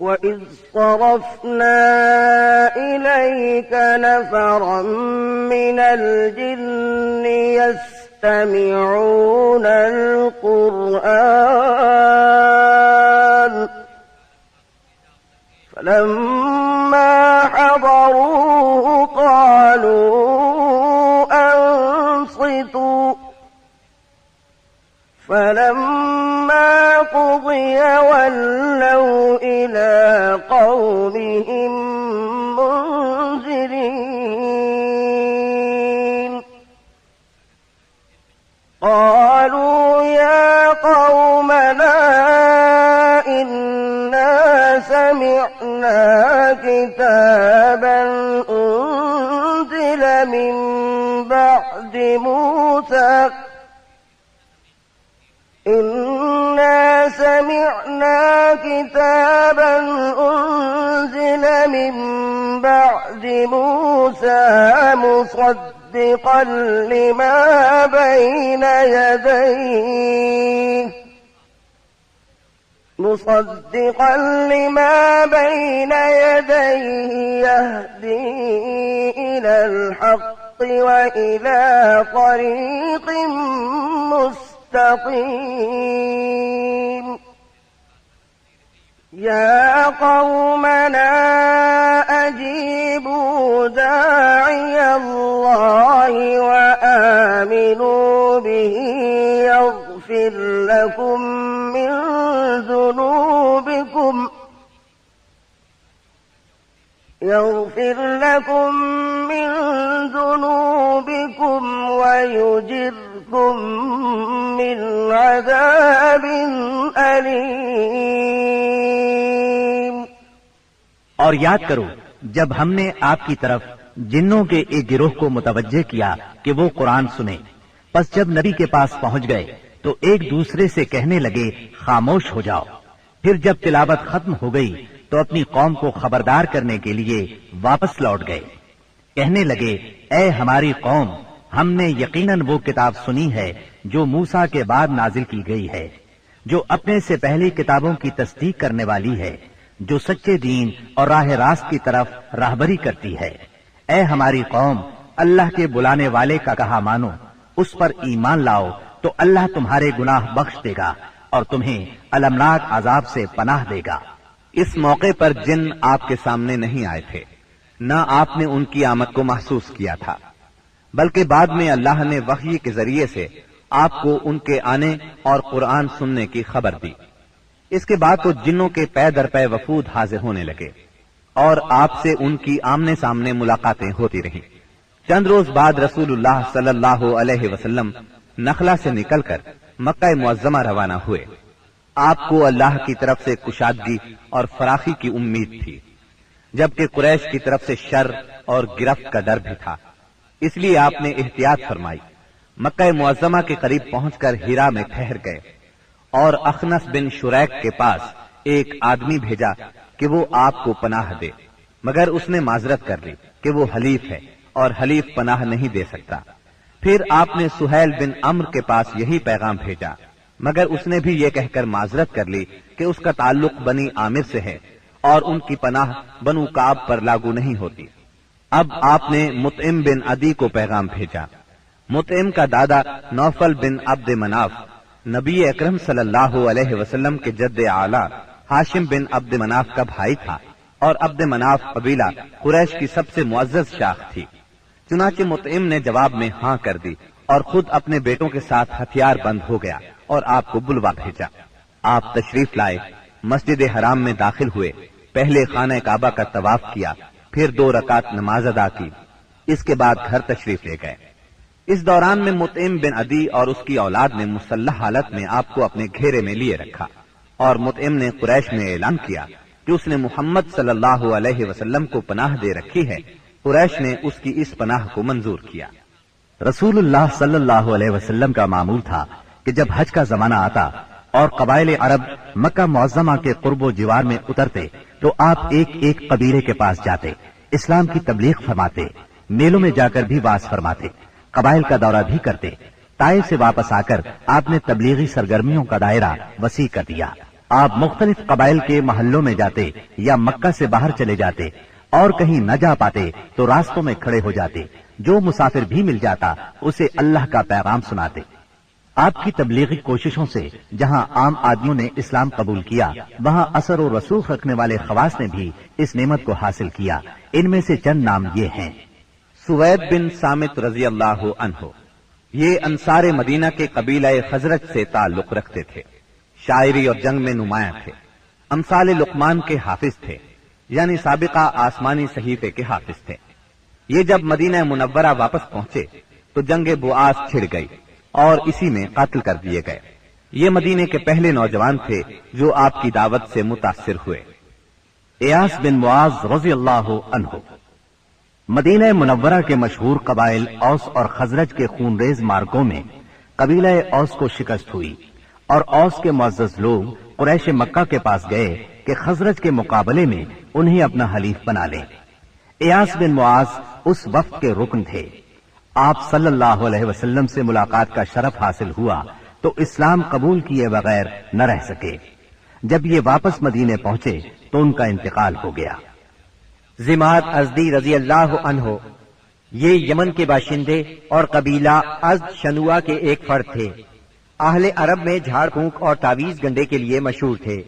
وَإِذْ صَرَفْنَا إِلَيْكَ نَفَرًا مِّنَ الْجِنِّ يَسْتَمِعُونَ الْقُرْآنَ فَلَمَّا حَضَرُوهُ قَالُوا أَنصِتُوا فَلَمَّا قُضِيَ وَلَّوْا إِلَى قَوْمِهِمْ مُنذِرِينَ قَالُوا يَا قَوْمَنَا إِنَّا سَمِعْنَا كِتَابًا أُنزِلَ مِن بَعْدِ مُوسَى إِنَّا سَمِعْنَا كِتَابًا أُنزِلَ مِن بَعْدِ مُوسَى مُصَدِّقًا لِمَا بَيْنَ يَدَيْهِ يَهْدِي إِلَى الْحَقِّ وَإِلَى طَرِيقٍ مستقيم يا قومنا أجيبوا داعي الله وآمنوا به يغفر لكم من ذنوبكم يغفر لكم من ذنوبكم ويجركم من عذاب أليم۔ اور یاد کرو جب ہم نے آپ کی طرف جنوں کے ایک گروہ کو متوجہ کیا کہ وہ قرآن سنے، پس جب نبی کے پاس پہنچ گئے تو ایک دوسرے سے کہنے لگے خاموش ہو جاؤ، پھر جب تلاوت ختم ہو گئی تو اپنی قوم کو خبردار کرنے کے لیے واپس لوٹ گئے، کہنے لگے اے ہماری قوم، ہم نے یقیناً وہ کتاب سنی ہے جو موسیٰ کے بعد نازل کی گئی ہے، جو اپنے سے پہلی کتابوں کی تصدیق کرنے والی ہے، جو سچے دین اور راہ راست کی طرف راہبری کرتی ہے۔ اے ہماری قوم، اللہ کے بلانے والے کا کہا مانو، اس پر ایمان لاؤ تو اللہ تمہارے گناہ بخش دے گا اور تمہیں المناک عذاب سے پناہ دے گا۔ اس موقع پر جن آپ کے سامنے نہیں آئے تھے، نہ آپ نے ان کی آمد کو محسوس کیا تھا، بلکہ بعد میں اللہ نے وحی کے ذریعے سے آپ کو ان کے آنے اور قرآن سننے کی خبر دی۔ اس کے بعد تو جنوں کے پے در پے وفود حاضر ہونے لگے اور آپ سے ان کی آمنے سامنے ملاقاتیں ہوتی رہیں۔ چند روز بعد رسول اللہ صلی اللہ علیہ وسلم نخلا سے نکل کر مکہ معظمہ روانہ ہوئے۔ آپ کو اللہ کی طرف سے کشادگی اور فراخی کی امید تھی، جبکہ قریش کی طرف سے شر اور گرفت کا ڈر بھی تھا، اس لیے آپ نے احتیاط فرمائی۔ مکہ معظمہ کے قریب پہنچ کر ہیرا میں ٹھہر گئے اور اخنس بن شریک کے پاس ایک آدمی بھیجا کہ وہ آپ کو پناہ دے، مگر اس نے معذرت کر لی کہ وہ حلیف ہے اور حلیف پناہ نہیں دے سکتا۔ پھر آپ نے سہیل بن عمرو کے پاس یہی پیغام بھیجا، مگر اس نے بھی یہ کہہ کر معذرت کر لی کہ اس کا تعلق بنی عامر سے ہے اور ان کی پناہ بنو کعب پر لاگو نہیں ہوتی۔ اب آپ نے مطعم بن عدی کو پیغام بھیجا۔ مطعم کا دادا نوفل بن عبد مناف نبی اکرم صلی اللہ علیہ وسلم کے جد اعلیٰ ہاشم بن عبد مناف کا بھائی تھا، اور عبد مناف قبیلہ قریش کی سب سے معزز شاخ تھی۔ چنانچہ مطعم نے جواب میں ہاں کر دی اور خود اپنے بیٹوں کے ساتھ ہتھیار بند ہو گیا اور آپ کو بلوا بھیجا۔ آپ تشریف لائے، مسجد حرام میں داخل ہوئے، پہلے خانہ کعبہ کا طواف کیا، پھر 2 رکعت نماز ادا کی، اس کے بعد گھر تشریف لے گئے۔ اس دوران میں مطعم بن عدی اور اس کی اولاد نے مسلح حالت میں آپ کو اپنے گھیرے میں لیے رکھا، اور مطعم نے قریش میں اعلان کیا کہ اس نے محمد صلی اللہ علیہ وسلم کو پناہ دے رکھی ہے۔ قریش نے اس کی اس پناہ کو منظور کیا۔ رسول اللہ صلی اللہ علیہ وسلم کا معمول تھا کہ جب حج کا زمانہ آتا اور قبائل عرب مکہ معظمہ کے قرب و جوار میں اترتے تو آپ ایک ایک قبیلے کے پاس جاتے، اسلام کی تبلیغ فرماتے، میلوں میں جا کر بھی واعظ فرماتے، قبائل کا دورہ بھی کرتے۔ طائف سے واپس آ کر آپ نے تبلیغی سرگرمیوں کا دائرہ وسیع کر دیا۔ آپ مختلف قبائل کے محلوں میں جاتے یا مکہ سے باہر چلے جاتے، اور کہیں نہ جا پاتے تو راستوں میں کھڑے ہو جاتے، جو مسافر بھی مل جاتا اسے اللہ کا پیغام سناتے۔ آپ کی تبلیغی کوششوں سے جہاں عام آدمیوں نے اسلام قبول کیا، وہاں اثر و رسوخ رکھنے والے خواص نے بھی اس نعمت کو حاصل کیا۔ ان میں سے چند نام یہ ہیں۔ سوید بن سامت رضی اللہ عنہ، یہ انصار مدینہ کے قبیلہ خزرج سے تعلق رکھتے تھے، شاعری اور جنگ میں نمایاں تھے، امثال لقمان کے حافظ تھے، یعنی سابقہ آسمانی صحیفے کے حافظ تھے۔ یہ جب مدینہ منورہ واپس پہنچے تو جنگ بؤاس چھڑ گئی اور اسی میں قتل کر دیے گئے۔ یہ مدینے کے پہلے نوجوان تھے جو آپ کی دعوت سے متاثر ہوئے۔ ایاس بن معاذ رضی اللہ عنہ، مدینہ منورہ کے مشہور قبائل اوس اور خزرج کے خونریز مارکوں میں قبیلہ اوس کو شکست ہوئی، اور اوس کے معزز لوگ قریش مکہ کے پاس گئے کہ خزرج کے مقابلے میں انہیں اپنا حلیف بنا لیں۔ ایاس بن معاذ اس وفد کے رکن تھے۔ آپ صلی اللہ علیہ وسلم سے ملاقات کا شرف حاصل ہوا تو اسلام قبول کیے بغیر نہ رہ سکے۔ جب یہ واپس مدینے پہنچے تو ان کا انتقال ہو گیا۔ زماد ازدی رضی اللہ عنہ، یہ یمن کے باشندے اور قبیلہ ازد شنوا کے ایک فرد تھے۔ اہل عرب میں جھاڑ پھونک اور تعویذ گنڈے کے لیے مشہور تھے۔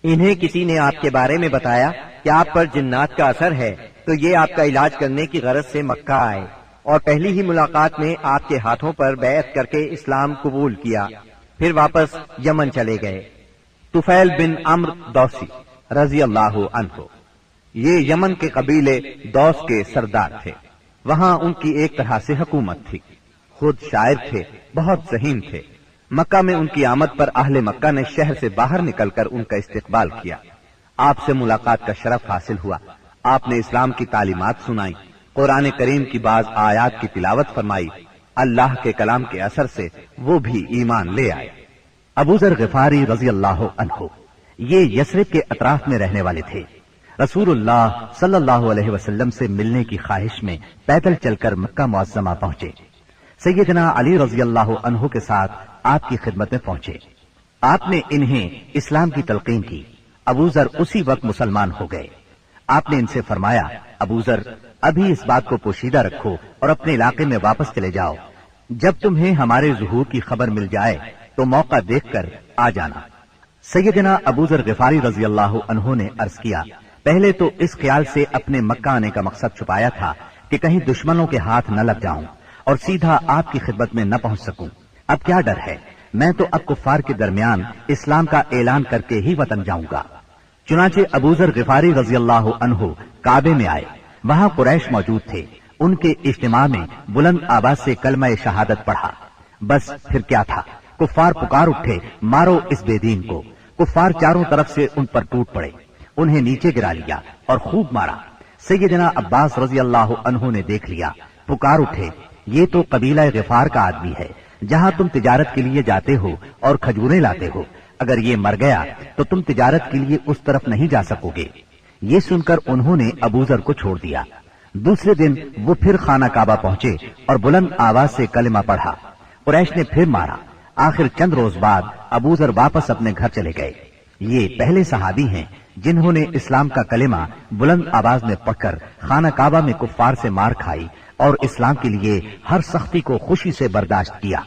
انہیں کسی نے آپ کے بارے میں بتایا کہ آپ پر جنات کا اثر ہے، تو یہ آپ کا علاج کرنے کی غرض سے مکہ آئے اور پہلی ہی ملاقات میں آپ کے ہاتھوں پر بیعت کر کے اسلام قبول کیا، پھر واپس یمن چلے گئے۔ طفیل بن عمرو دوسی رضی اللہ عنہ، یہ یمن کے قبیلے دوس کے سردار تھے، وہاں ان کی ایک طرح سے حکومت تھی، خود شاعر تھے، بہت ذہین تھے۔ مکہ میں ان کی آمد پر اہل مکہ نے شہر سے باہر نکل کر ان کا استقبال کیا، آپ سے ملاقات کا شرف حاصل ہوا، آپ نے اسلام کی تعلیمات سنائی، قرآن کریم کی بعض آیات کی تلاوت فرمائی، اللہ کے کلام کے اثر سے وہ بھی ایمان لے آئے۔ ابو ذر غفاری رضی اللہ عنہ یہ یثرب کے اطراف میں رہنے والے تھے۔ رسول اللہ صلی اللہ علیہ وسلم سے ملنے کی خواہش میں پیدل چل کر مکہ معظمہ پہنچے۔ سیدنا علی رضی اللہ عنہ کے ساتھ آپ کی خدمت میں پہنچے، آپ نے انہیں اسلام کی تلقین کی۔ ابو ذر اسی وقت مسلمان ہو گئے۔ آپ نے ان سے فرمایا، ابو ذر ابھی اس بات کو پوشیدہ رکھو اور اپنے علاقے میں واپس چلے جاؤ، جب تمہیں ہمارے ظہور کی خبر مل جائے تو موقع دیکھ کر آ جانا۔ سیدنا ابو ذر غفاری رضی اللہ عنہ نے عرض کیا، پہلے تو اس خیال سے اپنے مکہ آنے کا مقصد چھپایا تھا کہ کہیں دشمنوں کے ہاتھ نہ لگ جاؤں اور سیدھا آپ کی خدمت میں نہ پہنچ سکوں۔ اب کیا ڈر ہے، میں تو اب کفار کے درمیان اسلام کا اعلان کر کے ہی وطن جاؤں گا۔ چنانچہ ابو ذر غفاری رضی اللہ عنہ کعبے میں آئے، وہاں قریش موجود تھے، ان کے اجتماع میں بلند آواز سے کلمہ شہادت پڑھا۔ بس پھر کیا تھا، کفار پکار اٹھے، مارو اس بے دین کو۔ کفار چاروں طرف سے ان پر ٹوٹ پڑے، انہیں نیچے گرا لیا اور خوب مارا۔ سیدنا عباس رضی اللہ عنہ نے دیکھ لیا، پکار اٹھے، یہ تو قبیلہ غفار کا آدمی ہے، جہاں تم تجارت کے لیے جاتے ہو اور کھجوریں لاتے ہو، اگر یہ مر گیا تو تم تجارت کے لیے اس طرف نہیں جا سکو گے۔ یہ سن کر انہوں نے ابو ذر کو چھوڑ دیا۔ دوسرے دن وہ پھر خانہ کعبہ پہنچے اور بلند آواز سے کلمہ پڑھا۔ قریش نے پھر مارا۔ آخر چند روز بعد ابو ذر واپس اپنے گھر چلے گئے۔ یہ پہلے صحابی ہیں جنہوں نے اسلام کا کلمہ بلند آواز میں پڑھ کر خانہ کعبہ میں کفار سے مار کھائی اور اسلام کے لیے ہر سختی کو خوشی سے برداشت کیا۔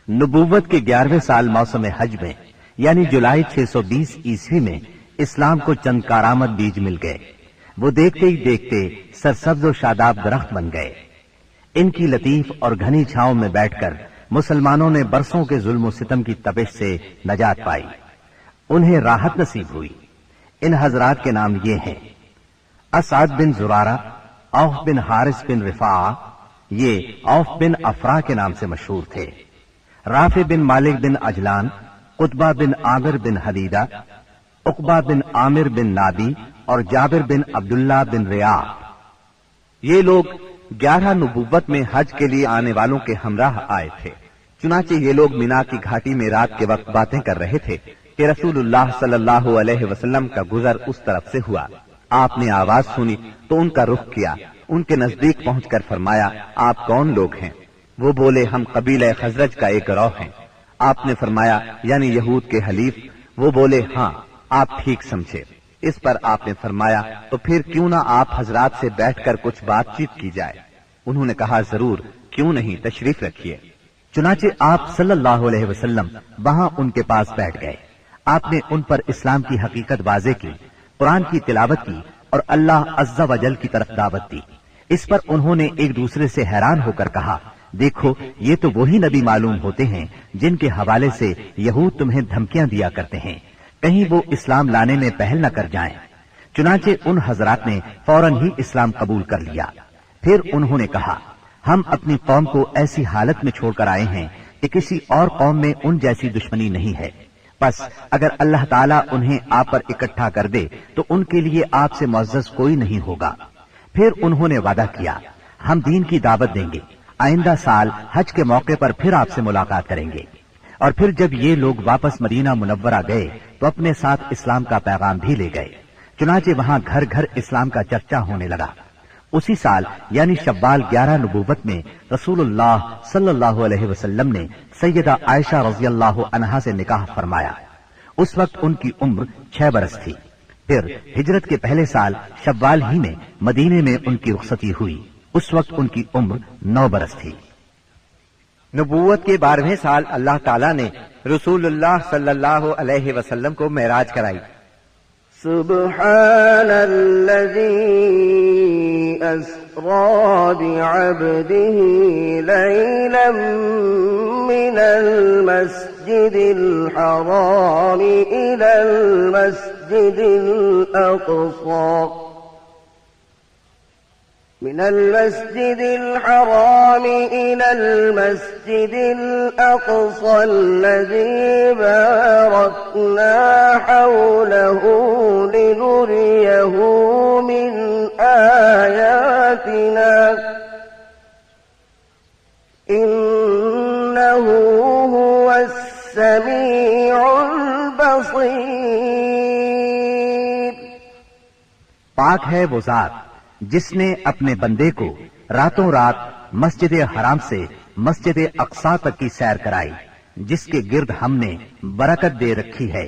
نبوت کے 11ویں سال موسم حج میں یعنی جولائی 620 عیسوی میں اسلام کو چند کارآمد بیج مل گئے۔ وہ دیکھتے ہی دیکھتے سرسبز و شاداب درخت بن گئے۔ ان کی لطیف اور گھنی چھاؤں میں بیٹھ کر مسلمانوں نے برسوں کے ظلم و ستم کی تپش سے نجات پائی، انہیں راحت نصیب ہوئی۔ ان حضرات کے نام یہ ہیں: اسعد بن زرارہ، اوف بن حارث بن رفاعہ، یہ اوف بن افرا کے نام سے مشہور تھے، رافع بن مالک بن اجلان، قطبہ بن عامر بن حدیدہ، عقبہ بن عامر بن نابی اور جابر بن عبداللہ بن ریاح۔ یہ لوگ 11 نبوت میں حج کے لیے آنے والوں کے ہمراہ آئے تھے۔ چنانچہ یہ لوگ مینا کی گھاٹی میں رات کے وقت باتیں کر رہے تھے کہ رسول اللہ صلی اللہ علیہ وسلم کا گزر اس طرف سے ہوا۔ آپ نے آواز سنی تو ان کا رخ کیا، ان کے نزدیک پہنچ کر فرمایا، آپ کون لوگ ہیں؟ وہ بولے، ہم قبیلہ خزرج کا ایک گروہ ہیں۔ آپ نے فرمایا، یعنی یہود کے حلیف؟ وہ بولے، ہاں، آپ ٹھیک سمجھے۔ اس پر آپ نے فرمایا، تو پھر کیوں نہ آپ حضرات سے بیٹھ کر کچھ بات چیت کی جائے؟ انہوں نے کہا، ضرور، کیوں نہیں، تشریف رکھیے۔ چنانچہ آپ صلی اللہ علیہ وسلم وہاں ان کے پاس بیٹھ گئے۔ آپ نے ان پر اسلام کی حقیقت واضح کی، قرآن کی تلاوت کی اور اللہ عز و جل کی طرف دعوت دی۔ اس پر انہوں نے ایک دوسرے سے حیران ہو کر کہا، دیکھو، یہ تو وہی نبی معلوم ہوتے ہیں جن کے حوالے سے یہود تمہیں دھمکیاں دیا کرتے ہیں، کہیں وہ اسلام لانے میں پہل نہ کر جائیں۔ چنانچہ ان حضرات نے فوراً ہی اسلام قبول کر لیا۔ پھر انہوں نے کہا، ہم اپنی قوم کو ایسی حالت میں چھوڑ کر آئے ہیں کہ کسی اور قوم میں ان جیسی دشمنی نہیں ہے، بس اگر اللہ تعالیٰ انہیں آپ پر اکٹھا کر دے تو ان کے لیے آپ سے معزز کوئی نہیں ہوگا۔ پھر انہوں نے وعدہ کیا، ہم دین کی دعوت دیں گے، آئندہ سال حج کے موقع پر پھر آپ سے ملاقات کریں گے۔ اور پھر جب یہ لوگ واپس مدینہ منورہ گئے تو اپنے ساتھ اسلام کا پیغام بھی لے گئے۔ چنانچہ وہاں گھر گھر اسلام کا چرچا ہونے لگا۔ اسی سال یعنی شوال 11 نبوت میں رسول اللہ صلی اللہ علیہ وسلم نے سیدہ عائشہ رضی اللہ عنہا سے نکاح فرمایا۔ اس وقت ان کی عمر 6 برس تھی۔ پھر ہجرت کے پہلے سال شوال ہی میں مدینے میں ان کی رخصتی ہوئی، اس وقت ان کی عمر 9 برس تھی۔ نبوت کے 12ویں سال اللہ تعالیٰ نے رسول اللہ صلی اللہ علیہ وسلم کو معراج کرائی۔ سبحان الذي أسرى بعبده ليلا من المسجد الحرام إلى المسجد الأقصى من المسجد الحرام إلى المسجد الأقصى الذي باركنا حوله لنريه من آياتنا إنه هو السميع البصير. پاک ہے وہ ذات جس نے اپنے بندے کو راتوں رات مسجد حرام سے مسجد اقصی تک کی سیر کرائی، جس کے گرد ہم نے برکت دے رکھی ہے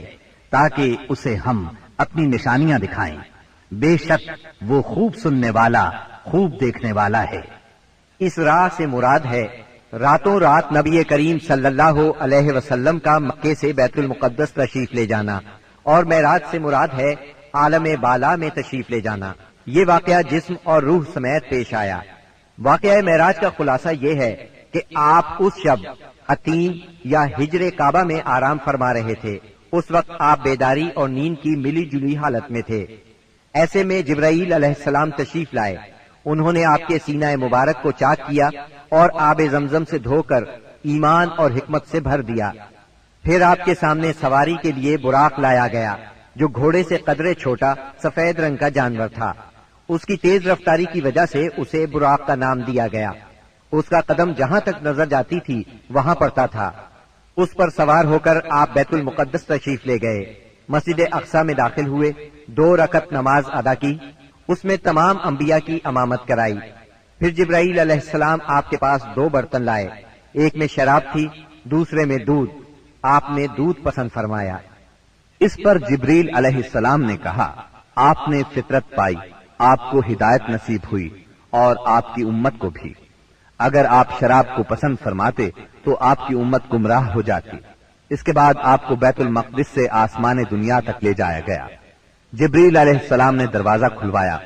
تاکہ اسے ہم اپنی نشانیاں دکھائیں. بے شک وہ خوب سننے والا، خوب دیکھنے والا ہے. اس راہ سے مراد ہے راتوں رات نبی کریم صلی اللہ علیہ وسلم کا مکے سے بیت المقدس تشریف لے جانا، اور معراج سے مراد ہے عالم بالا میں تشریف لے جانا. یہ واقعہ جسم اور روح سمیت پیش آیا. واقعہ معراج کا خلاصہ یہ ہے کہ آپ اس شب عتیم یا ہجر کعبہ میں آرام فرما رہے تھے. اس وقت آپ بیداری اور نیند کی ملی جلی حالت میں تھے. ایسے میں جبرائیل علیہ السلام تشریف لائے. انہوں نے آپ کے سینہ مبارک کو چاک کیا اور آب زمزم سے دھو کر ایمان اور حکمت سے بھر دیا. پھر آپ کے سامنے سواری کے لیے براق لایا گیا جو گھوڑے سے قدرے چھوٹا سفید رنگ کا جانور تھا. اس کی تیز رفتاری کی وجہ سے اسے براق کا نام دیا گیا. اس کا قدم جہاں تک نظر جاتی تھی وہاں پڑتا تھا. اس پر سوار ہو کر آپ بیت المقدس تشریف لے گئے. مسجد اقصی میں داخل ہوئے، 2 رکعت نماز ادا کی، اس میں تمام انبیاء کی امامت کرائی. پھر جبرائیل علیہ السلام آپ کے پاس 2 برتن لائے. ایک میں شراب تھی، دوسرے میں دودھ. آپ نے دودھ پسند فرمایا. اس پر جبریل علیہ السلام نے کہا، آپ نے فطرت پائی، آپ کو ہدایت نصیب ہوئی اور آپ کی امت کو بھی. اگر آپ شراب کو پسند فرماتے تو آپ کی امت گمراہ ہو جاتی. اس کے بعد آپ کو بیت المقدس سے آسمان دنیا تک لے جایا گیا. جبریل علیہ السلام نے دروازہ کھلوایا،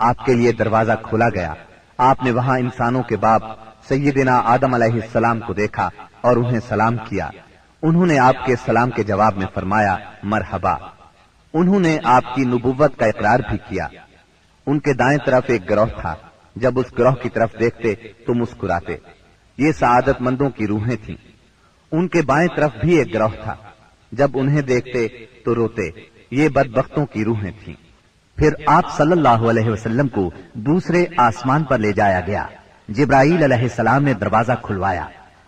آپ کے لیے دروازہ کھولا گیا. آپ نے وہاں انسانوں کے باپ سیدنا آدم علیہ السلام کو دیکھا اور انہیں سلام کیا. انہوں نے آپ کے سلام کے جواب میں فرمایا مرحبا. انہوں نے آپ کی نبوت کا اقرار بھی کیا. ان کے دائیں طرف ایک گروہ تھا، جب اس گروہ کی طرف دیکھتے تو مسکراتے. یہ سعادت مندوں کی روحیں تھیں. ان کے بائیں طرف بھی ایک گروہ تھا، جب انہیں دیکھتے تو روتے. یہ بدبختوں کی روحیں تھیں. پھر آپ صلی اللہ علیہ وسلم کو دوسرے آسمان پر لے جایا گیا. جبرائیل علیہ السلام نے دروازہ کھلوایا،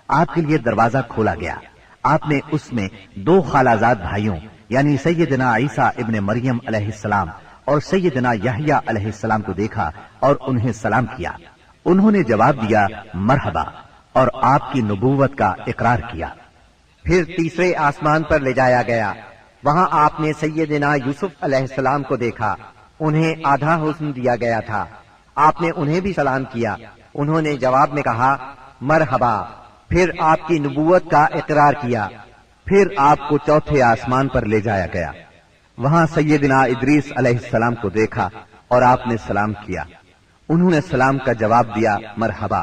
آپ کے لیے دروازہ کھولا گیا. آپ نے اس میں 2 خالازاد بھائیوں یعنی سیدنا عیسیٰ ابن مریم علیہ السلام اور سیدنا یحییٰ علیہ السلام کو دیکھا اور انہیں سلام کیا. انہوں نے جواب دیا مرحبا اور آپ کی نبوت کا اقرار کیا. پھر تیسرے آسمان پر لے جایا گیا. وہاں آپ نے سیدنا یوسف علیہ السلام کو دیکھا. انہیں آدھا حسن دیا گیا تھا. آپ نے انہیں بھی سلام کیا. انہوں نے جواب میں کہا مرحبا. پھر آپ کی نبوت کا اقرار کیا. پھر آپ کو چوتھے آسمان پر لے جایا گیا. وہاں سیدنا ادریس علیہ السلام کو دیکھا اور آپ نے سلام کیا. انہوں نے سلام کا جواب دیا مرحبا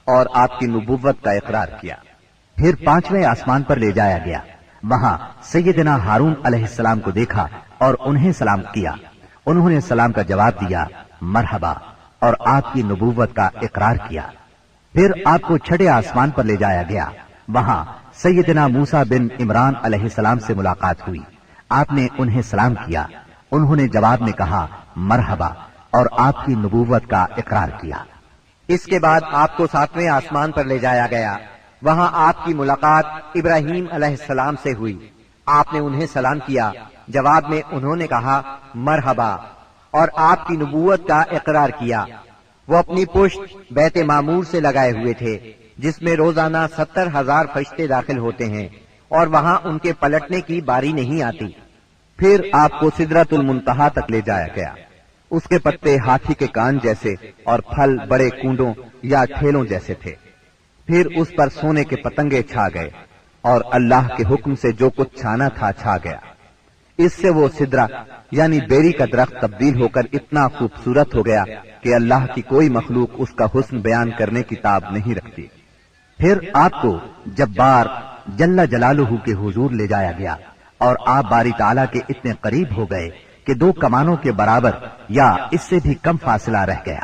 اور آپ کی نبوت کا اقرار کیا. پھر 5ویں آسمان پر لے جایا گیا. وہاں سیدنا ہارون علیہ السلام کو دیکھا اور انہیں سلام کیا. انہوں نے سلام کا جواب دیا مرحبا اور آپ کی نبوت کا اقرار کیا. پھر آپ کو 6 آسمان پر لے جایا گیا. وہاں سیدنا موسیٰ بن عمران علیہ السلام سے ملاقات ہوئی. آپ نے انہیں سلام کیا. انہوں نے جواب میں کہا مرحبا اور آپ کی نبوت کا اقرار کیا. اس کے بعد آپ کو 7ویں آسمان پر لے جایا گیا. وہاں آپ کی ملاقات ابراہیم علیہ السلام سے ہوئی. آپ نے انہیں سلام کیا. جواب میں انہوں نے کہا مرحبا اور آپ کی نبوت کا اقرار کیا. وہ اپنی پشت بیت معمور سے لگائے ہوئے تھے جس میں روزانہ 70,000 فرشتے داخل ہوتے ہیں اور وہاں ان کے پلٹنے کی باری نہیں آتی. پھر آپ کو سدرۃ المنتہا تک لے جایا گیا. اس کے پتے ہاتھی کے کان جیسے اور پھل بڑے کونڈوں یا ٹھیلوں جیسے تھے. پھر اس پر سونے کے پتنگے چھا گئے اور اللہ کے حکم سے جو کچھ چھانا تھا چھا گیا. اس سے وہ سدرہ یعنی بیری کا درخت تبدیل ہو کر اتنا خوبصورت ہو گیا کہ اللہ کی کوئی مخلوق اس کا حسن بیان کرنے کی تاب نہیں رکھتی. پھر آپ کو جبار جل جلالہ کے حضور لے جایا گیا اور آپ باری تعالیٰ کے اتنے قریب ہو گئے کہ 2 کمانوں کے برابر یا اس سے بھی کم فاصلہ رہ گیا.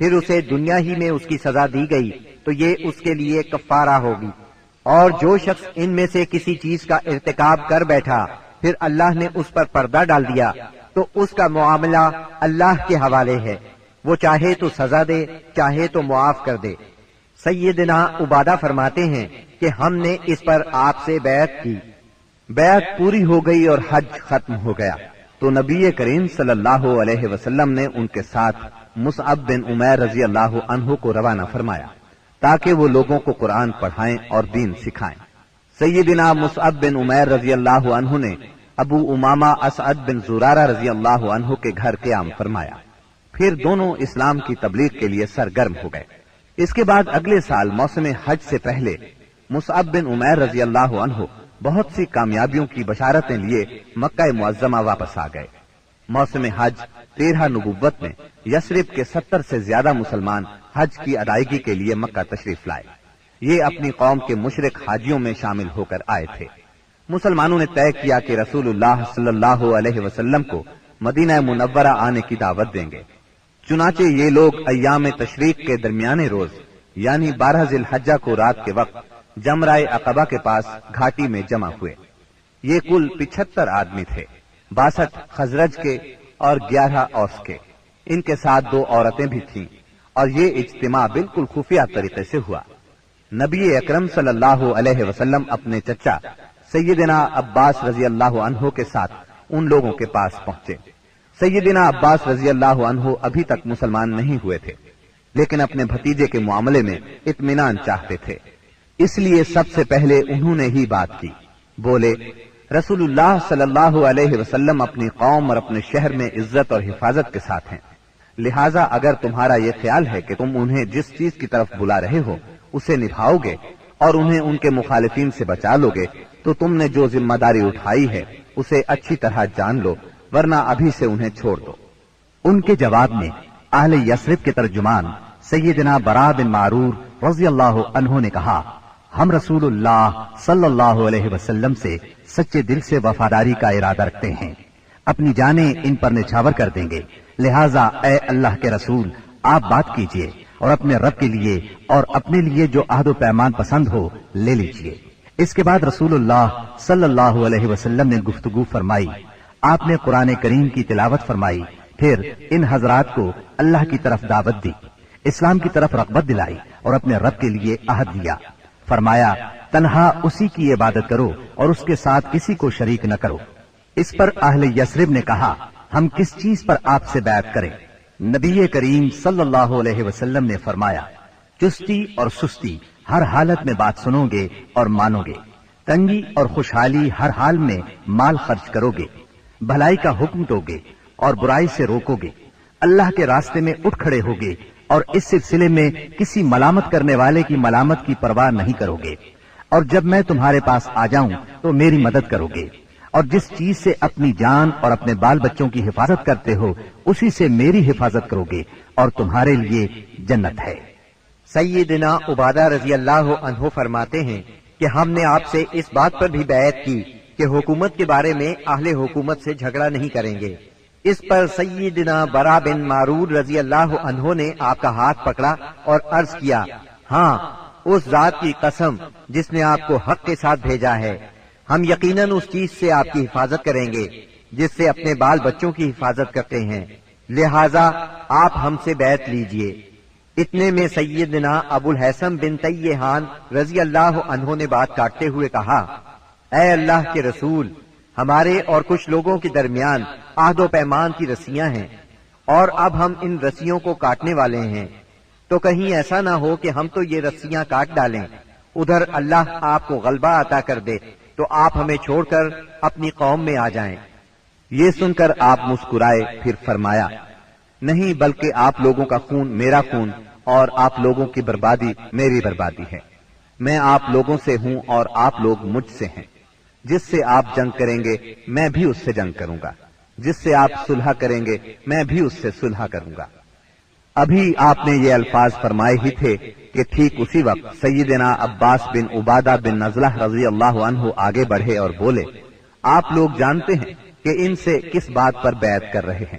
پھر اسے دنیا ہی میں اس کی سزا دی گئی تو یہ اس کے لیے کفارہ ہوگی۔ اور جو شخص ان میں سے کسی چیز کا ارتکاب کر بیٹھا پھر اللہ نے اس پر پردہ ڈال دیا تو اس کا معاملہ اللہ کے حوالے ہے، وہ چاہے تو سزا دے چاہے تو معاف کر دے۔ سیدنا عبادہ فرماتے ہیں کہ ہم نے اس پر آپ سے بیعت کی۔ بیعت پوری ہو گئی اور حج ختم ہو گیا تو نبی کریم صلی اللہ علیہ وسلم نے ان کے ساتھ مصعب بن عمیر رضی اللہ عنہ کو روانہ فرمایا تاکہ وہ لوگوں کو قرآن پڑھائیں اور دین سکھائیں۔ سیدنا مصعب بن عمیر رضی اللہ عنہ نے ابو امامہ اسعد بن زرارہ رضی اللہ عنہ کے گھر قیام فرمایا، پھر دونوں اسلام کی تبلیغ کے لیے سرگرم ہو گئے۔ اس کے بعد اگلے سال موسم حج سے پہلے مصعب بن عمیر رضی اللہ عنہ بہت سی کامیابیوں کی بشارتیں لیے مکہ معظمہ واپس آ گئے۔ موسم حج 13 نبوت میں یثرب کے 70 سے زیادہ مسلمان حج کی ادائیگی کے لیے مکہ تشریف لائے۔ یہ اپنی قوم کے مشرک حاجیوں میں شامل ہو کر آئے تھے۔ مسلمانوں نے طے کیا کہ رسول اللہ صلی اللہ علیہ وسلم کو مدینہ منورہ آنے کی دعوت دیں گے۔ چنانچہ یہ لوگ ایام تشریق کے درمیانے روز یعنی 12 ذی الحجہ کو رات کے وقت جمرہ عقبہ کے پاس گھاٹی میں جمع ہوئے۔ یہ کل 75 آدمی تھے، 62 خزرج کے اور 11 اوس کے۔ ان کے ساتھ 2 عورتیں بھی تھیں اور یہ اجتماع بالکل خفیہ طریقے سے ہوا۔ نبی اکرم صلی اللہ علیہ وسلم اپنے چچا سیدنا عباس رضی اللہ عنہ کے ساتھ ان لوگوں کے پاس پہنچے۔ سیدنا عباس رضی اللہ عنہ ابھی تک مسلمان نہیں ہوئے تھے، لیکن اپنے بھتیجے کے معاملے میں اطمینان چاہتے تھے، اس لیے سب سے پہلے انہوں نے ہی بات کی۔ بولے، رسول اللہ صلی اللہ علیہ وسلم اپنی قوم اور اپنے شہر میں عزت اور حفاظت کے ساتھ ہیں، لہٰذا اگر تمہارا یہ خیال ہے کہ تم انہیں جس چیز کی طرف بلا رہے ہو اسے نبھاؤ گے اور انہیں ان کے مخالفین سے بچا لو گے تو تم نے جو ذمہ داری اٹھائی ہے اسے اچھی طرح جان لو، ورنہ ابھی سے انہیں چھوڑ دو۔ ان کے جواب میں اہل یثرب کے ترجمان سیدنا برا بن معرور رضی اللہ عنہ نے کہا، ہم رسول اللہ صلی اللہ علیہ وسلم سے سچے دل سے وفاداری کا ارادہ رکھتے ہیں، اپنی جانیں ان پر نچھاور کر دیں گے، لہٰذا اے اللہ کے رسول آپ بات کیجئے اور اپنے رب کے لیے اور اپنے لیے جو عہد و پیمان پسند ہو لے لیجئے۔ اس کے بعد رسول اللہ صلی اللہ علیہ وسلم نے گفتگو فرمائی، آپ نے قرآن کریم کی تلاوت فرمائی، پھر ان حضرات کو اللہ کی طرف دعوت دی، اسلام کی طرف رغبت دلائی اور اپنے رب کے لیے عہد لیا۔ فرمایا، تنہا اسی کی عبادت کرو اور اس کے ساتھ کسی کو شریک نہ کرو۔ اس پر اہل یثرب نے کہا، ہم کس چیز پر آپ سے بیعت کریں؟ نبی کریم صلی اللہ علیہ وسلم نے فرمایا، چستی اور سستی ہر حالت میں بات سنو گے اور مانو گے، تنگی اور خوشحالی ہر حال میں مال خرچ کرو گے، بھلائی کا حکم دو گے اور برائی سے روکو گے، اللہ کے راستے میں اٹھ کھڑے ہوگے اور اس سلسلے میں کسی ملامت کرنے والے کی ملامت کی پرواہ نہیں کرو گے، اور جب میں تمہارے پاس آ جاؤں تو میری مدد کرو گے، اور جس چیز سے اپنی جان اور اپنے بال بچوں کی حفاظت کرتے ہو اسی سے میری حفاظت کرو گے اور تمہارے لیے جنت ہے۔ سیدنا عبادہ رضی اللہ عنہ فرماتے ہیں کہ ہم نے آپ سے اس بات پر بھی بیعت کی کہ حکومت کے بارے میں اہل حکومت سے جھگڑا نہیں کریں گے۔ اس پر سیدنا برا بن معرور رضی اللہ عنہ نے آپ کا ہاتھ پکڑا اور عرض کیا، ہاں اس ذات کی قسم جس نے آپ کو حق کے ساتھ بھیجا ہے، ہم یقیناً اس چیز سے آپ کی حفاظت کریں گے جس سے اپنے بال بچوں کی حفاظت کرتے ہیں، لہٰذا آپ ہم سے بیعت لیجئے۔ اتنے میں سیدنا ابو الحسن بن تیہان رضی اللہ عنہ نے بات کاٹتے ہوئے کہا، اے اللہ کے رسول، ہمارے اور کچھ لوگوں کے درمیان عہد و پیمان کی رسیاں ہیں اور اب ہم ان رسیوں کو کاٹنے والے ہیں، تو کہیں ایسا نہ ہو کہ ہم تو یہ رسیاں کاٹ ڈالیں، ادھر اللہ آپ کو غلبہ عطا کر دے تو آپ ہمیں چھوڑ کر اپنی قوم میں آ جائیں۔ یہ سن کر آپ مسکرائے، پھر فرمایا، نہیں بلکہ آپ لوگوں کا خون میرا خون اور آپ لوگوں کی بربادی میری بربادی ہے۔ میں آپ لوگوں سے ہوں اور آپ لوگ مجھ سے ہیں، جس سے آپ جنگ کریں گے میں بھی اس سے جنگ کروں گا، جس سے آپ صلح کریں گے میں بھی اس سے صلح کروں گا۔ ابھی آپ نے یہ الفاظ فرمائے ہی تھے کہ ٹھیک اسی وقت سیدنا عباس بن عبادہ بن نزلہ رضی اللہ عنہ آگے بڑھے اور بولے، آپ لوگ جانتے ہیں کہ ان سے کس بات پر بیعت کر رہے ہیں۔